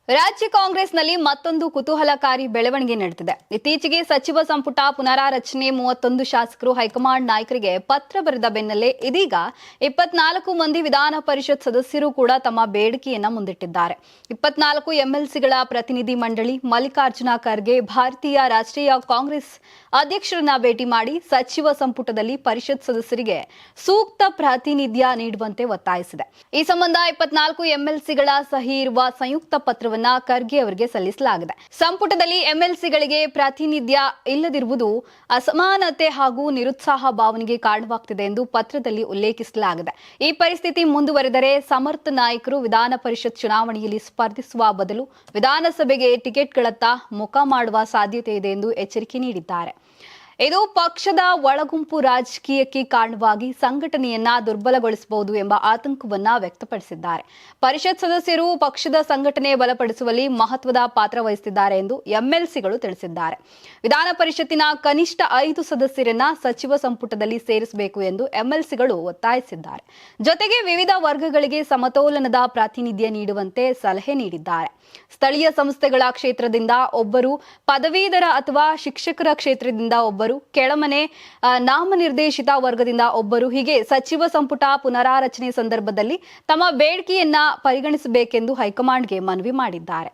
ರಾಜ್ಯ ಕಾಂಗ್ರೆಸ್ನಲ್ಲಿ ಮತ್ತೊಂದು ಕುತೂಹಲಕಾರಿ ಬೆಳವಣಿಗೆ ನಡೆದಿದೆ. ಇತ್ತೀಚೆಗೆ ಸಚಿವ ಸಂಪುಟ ಪುನರಾರಚನೆ 31 ಶಾಸಕರು ಹೈಕಮಾಂಡ್ ನಾಯಕರಿಗೆ ಪತ್ರ ಬರೆದ ಬೆನ್ನಲ್ಲೇ ಇದೀಗ 24 ಮಂದಿ ವಿಧಾನ ಪರಿಷತ್ ಸದಸ್ಯರು ಕೂಡ ತಮ್ಮ ಬೇಡಿಕೆಯನ್ನ ಮುಂದಿಟ್ಟಿದ್ದಾರೆ. 24 ಎಂಎಲ್ಸಿಗಳ ಪ್ರತಿನಿಧಿ ಮಂಡಳಿ ಮಲ್ಲಿಕಾರ್ಜುನ ಖರ್ಗೆ ಭಾರತೀಯ ರಾಷ್ಟ್ರೀಯ ಕಾಂಗ್ರೆಸ್ ಅಧ್ಯಕ್ಷರನ್ನ ಭೇಟಿ ಮಾಡಿ ಸಚಿವ ಸಂಪುಟದಲ್ಲಿ ಪರಿಷತ್ ಸದಸ್ಯರಿಗೆ ಸೂಕ್ತ ಪ್ರಾತಿನಿಧ್ಯ ನೀಡುವಂತೆ ಒತ್ತಾಯಿಸಿದೆ. ಈ ಸಂಬಂಧ 24 ಎಂಎಲ್ಸಿಗಳ ಸಹಿ ಇರುವ ಸಂಯುಕ್ತ ಪತ್ರ ಖರ್ಗೆ ಅವರಿಗೆ ಸಲ್ಲಿಸಲಾಗಿದೆ. ಸಂಪುಟದಲ್ಲಿ ಎಂಎಲ್ಸಿಗಳಿಗೆ ಪ್ರಾತಿನಿಧ್ಯ ಇಲ್ಲದಿರುವುದು ಅಸಮಾನತೆ ಹಾಗೂ ನಿರುತ್ಸಾಹ ಭಾವನೆಗೆ ಕಾರಣವಾಗುತ್ತಿದೆ ಎಂದು ಪತ್ರದಲ್ಲಿ ಉಲ್ಲೇಖಿಸಲಾಗಿದೆ. ಈ ಪರಿಸ್ಥಿತಿ ಮುಂದುವರೆದರೆ ಸಮರ್ಥ ನಾಯಕರು ವಿಧಾನ ಪರಿಷತ್ ಚುನಾವಣೆಯಲ್ಲಿ ಸ್ಪರ್ಧಿಸುವ ಬದಲು ವಿಧಾನಸಭೆಗೆ ಟಿಕೆಟ್ಗಳತ್ತ ಮುಖ ಮಾಡುವ ಸಾಧ್ಯತೆ ಇದೆ ಎಂದು ಎಚ್ಚರಿಕೆ ನೀಡಿದ್ದಾರೆ. ಇದು ಪಕ್ಷದ ಒಳಗುಂಪು ರಾಜಕೀಯಕ್ಕೆ ಕಾರಣವಾಗಿ ಸಂಘಟನೆಯನ್ನ ದುರ್ಬಲಗೊಳಿಸಬಹುದು ಎಂಬ ಆತಂಕವನ್ನ ವ್ಯಕ್ತಪಡಿಸಿದ್ದಾರೆ. ಪರಿಷತ್ ಸದಸ್ಯರು ಪಕ್ಷದ ಸಂಘಟನೆ ಬಲಪಡಿಸುವಲ್ಲಿ ಮಹತ್ವದ ಪಾತ್ರ ವಹಿಸುತ್ತಿದ್ದಾರೆ ಎಂದು ಎಂಎಲ್ಸಿಗಳು ತಿಳಿಸಿದ್ದಾರೆ. ವಿಧಾನ ಪರಿಷತ್ತಿನ ಕನಿಷ್ಠ 5 ಸದಸ್ಯರನ್ನ ಸಚಿವ ಸಂಪುಟದಲ್ಲಿ ಸೇರಿಸಬೇಕು ಎಂದು ಎಂಎಲ್ಸಿಗಳು ಒತ್ತಾಯಿಸಿದ್ದಾರೆ. ಜೊತೆಗೆ ವಿವಿಧ ವರ್ಗಗಳಿಗೆ ಸಮತೋಲನದ ಪ್ರಾತಿನಿಧ್ಯ ನೀಡುವಂತೆ ಸಲಹೆ ನೀಡಿದ್ದಾರೆ. ಸ್ಥಳೀಯ ಸಂಸ್ಥೆಗಳ ಕ್ಷೇತ್ರದಿಂದ ಒಬ್ಬರು, ಪದವೀಧರ ಅಥವಾ ಶಿಕ್ಷಕರ ಕ್ಷೇತ್ರದಿಂದ ಒಬ್ಬರು, ಕೆಳಮನೆ ನಾಮನಿರ್ದೇಶಿತ ವರ್ಗದಿಂದ ಒಬ್ಬರು, ಹೀಗೆ ಸಚಿವ ಸಂಪುಟ ಪುನರಾರಚನೆ ಸಂದರ್ಭದಲ್ಲಿ ತಮ್ಮ ಬೇಡಿಕೆಯನ್ನ ಪರಿಗಣಿಸಬೇಕೆಂದು ಹೈಕಮಾಂಡ್ಗೆ ಮನವಿ ಮಾಡಿದ್ದಾರೆ.